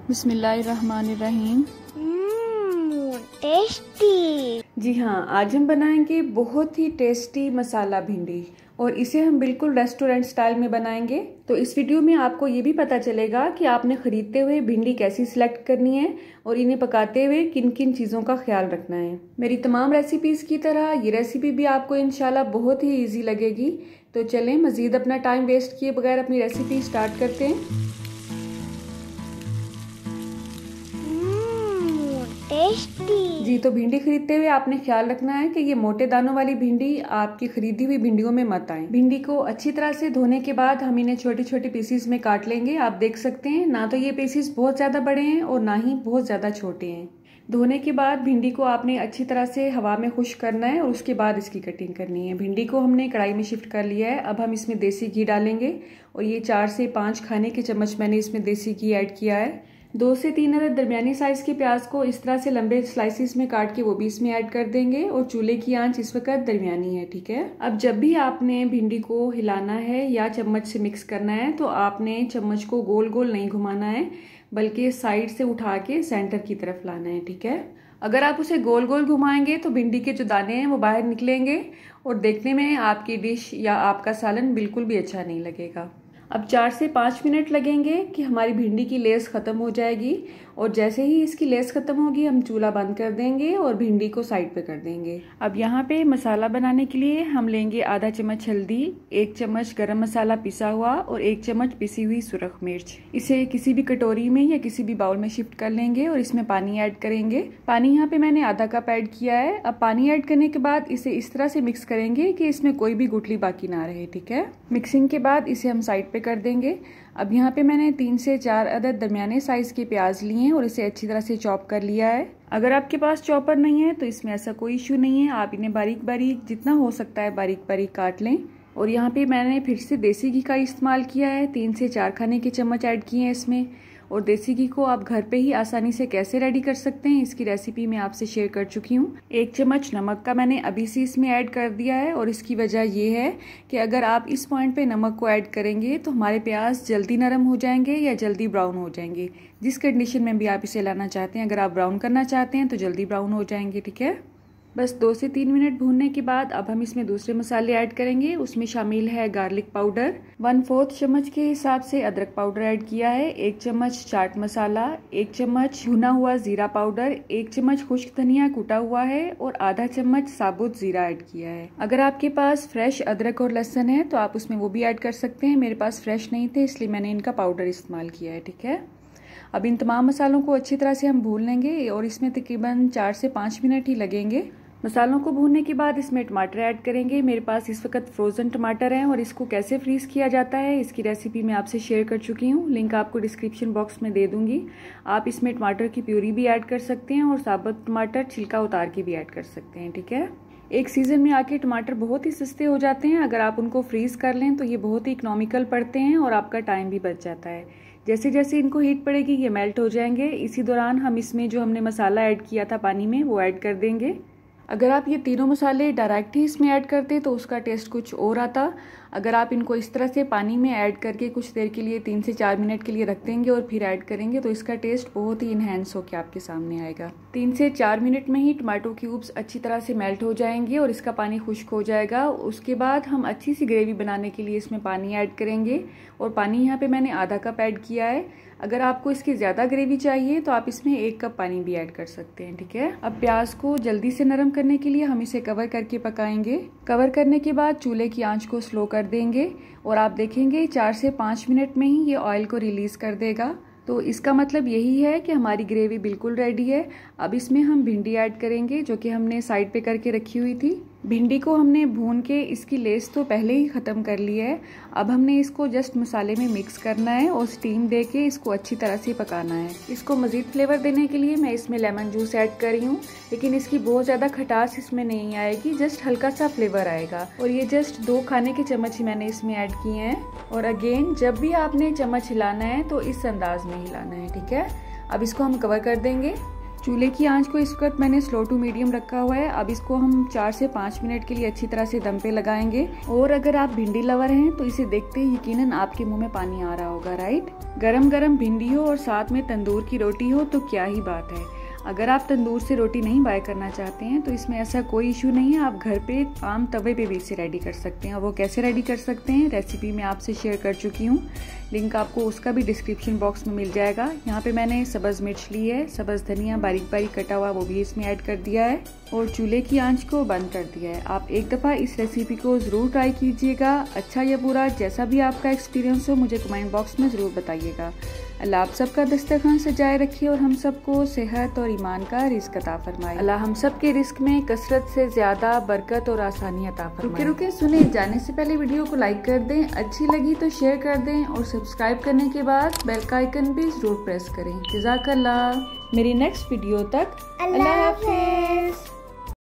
बिस्मिल्लाहिर्रहमानिर्रहीम। टेस्टी। जी हाँ, आज हम बनाएंगे बहुत ही टेस्टी मसाला भिंडी और इसे हम बिल्कुल रेस्टोरेंट स्टाइल में बनाएंगे। तो इस वीडियो में आपको ये भी पता चलेगा कि आपने खरीदते हुए भिंडी कैसी सिलेक्ट करनी है और इन्हें पकाते हुए किन किन चीज़ों का ख्याल रखना है। मेरी तमाम रेसिपीज़ की तरह ये रेसिपी भी आपको इंशाल्लाह बहुत ही ईजी लगेगी। तो चलें मज़ीद अपना टाइम वेस्ट किए बगैर अपनी रेसिपी स्टार्ट करते हैं। टेस्टी। जी, तो भिंडी खरीदते हुए आपने ख्याल रखना है कि ये मोटे दानों वाली भिंडी आपकी खरीदी हुई भिंडियों में मत आए। भिंडी को अच्छी तरह से धोने के बाद हम इन्हें छोटे छोटे पीसीस में काट लेंगे। आप देख सकते हैं ना तो ये पीसीस बहुत ज्यादा बड़े हैं और ना ही बहुत ज्यादा छोटे हैं। धोने के बाद भिंडी को आपने अच्छी तरह से हवा में खुश्क करना है और उसके बाद इसकी कटिंग करनी है। भिंडी को हमने कढ़ाई में शिफ्ट कर लिया है। अब हम इसमें देसी घी डालेंगे और ये 4 से 5 खाने के चम्मच मैंने इसमें देसी घी ऐड किया है। 2 से 3 अदद दरमियानी साइज के प्याज को इस तरह से लंबे स्लाइसिस में काट के वो भी इसमें ऐड कर देंगे और चूल्हे की आंच इस वक्त दरमियानी है, ठीक है। अब जब भी आपने भिंडी को हिलाना है या चम्मच से मिक्स करना है तो आपने चम्मच को गोल गोल नहीं घुमाना है बल्कि साइड से उठा के सेंटर की तरफ लाना है, ठीक है। अगर आप उसे गोल गोल घुमाएंगे तो भिंडी के जो दाने हैं वो बाहर निकलेंगे और देखने में आपकी डिश या आपका सालन बिल्कुल भी अच्छा नहीं लगेगा। अब 4 से 5 मिनट लगेंगे कि हमारी भिंडी की लेस ख़त्म हो जाएगी और जैसे ही इसकी लेस ख़त्म होगी हम चूल्हा बंद कर देंगे और भिंडी को साइड पे कर देंगे। अब यहाँ पे मसाला बनाने के लिए हम लेंगे आधा चम्मच हल्दी, 1 चम्मच गरम मसाला पिसा हुआ और 1 चम्मच पिसी हुई सुरख मिर्च। इसे किसी भी कटोरी में या किसी भी बाउल में शिफ्ट कर लेंगे और इसमें पानी ऐड करेंगे। पानी यहाँ पे मैंने आधा कप ऐड किया है। अब पानी ऐड करने के बाद इसे इस तरह से मिक्स करेंगे कि इसमें कोई भी गुठली बाकी ना रहे, ठीक है। मिक्सिंग के बाद इसे हम साइड पे कर देंगे। अब यहाँ पे मैंने 3 से 4 अदद दरमियाने साइज के प्याज लिए हैं और इसे अच्छी तरह से चॉप कर लिया है। अगर आपके पास चॉपर नहीं है तो इसमें ऐसा कोई इश्यू नहीं है, आप इन्हें बारीक बारीक जितना हो सकता है बारीक बारीक काट लें। और यहाँ पे मैंने फिर से देसी घी का इस्तेमाल किया है। 3 से 4 खाने के चम्मच ऐड किए हैं इसमें। और देसी घी को आप घर पे ही आसानी से कैसे रेडी कर सकते हैं इसकी रेसिपी मैं आपसे शेयर कर चुकी हूँ। 1 चम्मच नमक का मैंने अभी से इसमें ऐड कर दिया है और इसकी वजह ये है कि अगर आप इस पॉइंट पे नमक को ऐड करेंगे तो हमारे प्याज जल्दी नरम हो जाएंगे या जल्दी ब्राउन हो जाएंगे। जिस कंडीशन में भी आप इसे लाना चाहते हैं, अगर आप ब्राउन करना चाहते हैं तो जल्दी ब्राउन हो जाएंगे, ठीक है। बस 2 से 3 मिनट भूनने के बाद अब हम इसमें दूसरे मसाले ऐड करेंगे। उसमें शामिल है गार्लिक पाउडर, 1/4 चम्मच के हिसाब से अदरक पाउडर ऐड किया है, 1 चम्मच चाट मसाला, 1 चम्मच भुना हुआ जीरा पाउडर, 1 चम्मच खुश्क धनिया कूटा हुआ है और आधा चम्मच साबुत जीरा ऐड किया है। अगर आपके पास फ्रेश अदरक और लहसुन है तो आप उसमें वो भी ऐड कर सकते हैं। मेरे पास फ्रेश नहीं थे इसलिए मैंने इनका पाउडर इस्तेमाल किया है, ठीक है। अब इन तमाम मसालों को अच्छी तरह से हम भून लेंगे और इसमें तकरीबन 4 से 5 मिनट ही लगेंगे। मसालों को भूनने के बाद इसमें टमाटर ऐड करेंगे। मेरे पास इस वक्त फ्रोज़न टमाटर हैं और इसको कैसे फ्रीज़ किया जाता है इसकी रेसिपी मैं आपसे शेयर कर चुकी हूँ। लिंक आपको डिस्क्रिप्शन बॉक्स में दे दूंगी। आप इसमें टमाटर की प्यूरी भी ऐड कर सकते हैं और साबुत टमाटर छिलका उतार के भी ऐड कर सकते हैं, ठीक है। एक सीज़न में आके टमाटर बहुत ही सस्ते हो जाते हैं। अगर आप उनको फ्रीज़ कर लें तो ये बहुत ही इकोनॉमिकल पड़ते हैं और आपका टाइम भी बच जाता है। जैसे जैसे इनको हीट पड़ेगी ये मेल्ट हो जाएंगे। इसी दौरान हम इसमें जो हमने मसाला ऐड किया था पानी में वो ऐड कर देंगे। अगर आप ये तीनों मसाले डायरेक्ट ही इसमें ऐड करते तो उसका टेस्ट कुछ और आता। अगर आप इनको इस तरह से पानी में ऐड करके कुछ देर के लिए 3 से 4 मिनट के लिए रख देंगे और फिर ऐड करेंगे तो इसका टेस्ट बहुत ही इन्हेंस होकर आपके सामने आएगा। 3 से 4 मिनट में ही टमाटो क्यूब्स अच्छी तरह से मेल्ट हो जाएंगे और इसका पानी खुश्क हो जाएगा। उसके बाद हम अच्छी सी ग्रेवी बनाने के लिए इसमें पानी ऐड करेंगे और पानी यहाँ पे मैंने आधा कप ऐड किया है। अगर आपको इसकी ज़्यादा ग्रेवी चाहिए तो आप इसमें 1 कप पानी भी ऐड कर सकते हैं, ठीक है। अब प्याज को जल्दी से नरम करने के लिए हम इसे कवर करके पकाएंगे। कवर करने के बाद चूल्हे की आंच को स्लो कर देंगे और आप देखेंगे 4 से 5 मिनट में ही ये ऑयल को रिलीज कर देगा। तो इसका मतलब यही है कि हमारी ग्रेवी बिल्कुल रेडी है। अब इसमें हम भिंडी ऐड करेंगे जो कि हमने साइड पे करके रखी हुई थी। भिंडी को हमने भून के इसकी लेस तो पहले ही ख़त्म कर ली है। अब हमने इसको जस्ट मसाले में मिक्स करना है और स्टीम दे के इसको अच्छी तरह से पकाना है। इसको मज़ीद फ्लेवर देने के लिए मैं इसमें लेमन जूस ऐड कर रही हूँ, लेकिन इसकी बहुत ज़्यादा खटास इसमें नहीं आएगी, जस्ट हल्का सा फ्लेवर आएगा। और ये जस्ट 2 खाने के चम्मच ही मैंने इसमें ऐड किए हैं। और अगेन जब भी आपने चम्मच हिलाना है तो इस अंदाज में हिलाना है, ठीक है। अब इसको हम कवर कर देंगे। चूल्हे की आंच को इस वक्त मैंने स्लो टू मीडियम रखा हुआ है। अब इसको हम 4 से 5 मिनट के लिए अच्छी तरह से दम पे लगाएंगे। और अगर आप भिंडी लवर हैं तो इसे देखते ही यकीनन आपके मुंह में पानी आ रहा होगा, राइट। गरम गरम भिंडी हो और साथ में तंदूर की रोटी हो तो क्या ही बात है। अगर आप तंदूर से रोटी नहीं बाय करना चाहते हैं तो इसमें ऐसा कोई इशू नहीं है, आप घर पे आम तवे पे भी इसे रेडी कर सकते हैं। और वो कैसे रेडी कर सकते हैं रेसिपी मैं आपसे शेयर कर चुकी हूँ, लिंक आपको उसका भी डिस्क्रिप्शन बॉक्स में मिल जाएगा। यहाँ पे मैंने सब्ज मिर्च ली है, सब्ज धनिया बारीक बारीक कटा हुआ वो भी इसमें ऐड कर दिया है और चूल्हे की आंच को बंद कर दिया है। आप एक दफ़ा इस रेसिपी को ज़रूर ट्राई कीजिएगा। अच्छा या बुरा जैसा भी आपका एक्सपीरियंस हो मुझे कमेंट बॉक्स में ज़रूर बताइएगा। अल्लाह आप सबका दस्तरखान सजाए रखे और हम सबको सेहत और ईमान का रिस्क अता फरमाए। अल्लाह हम सब के रिस्क में कसरत से ज्यादा बरकत और आसानी अता फरमाए। रुके सुने, जाने से पहले वीडियो को लाइक कर दें, अच्छी लगी तो शेयर कर दें और सब्सक्राइब करने के बाद बेल का आइकन भी जरूर प्रेस करें। जज़ाकल्लाह। मेरी नेक्स्ट वीडियो तक अल्लाह हाफिज़।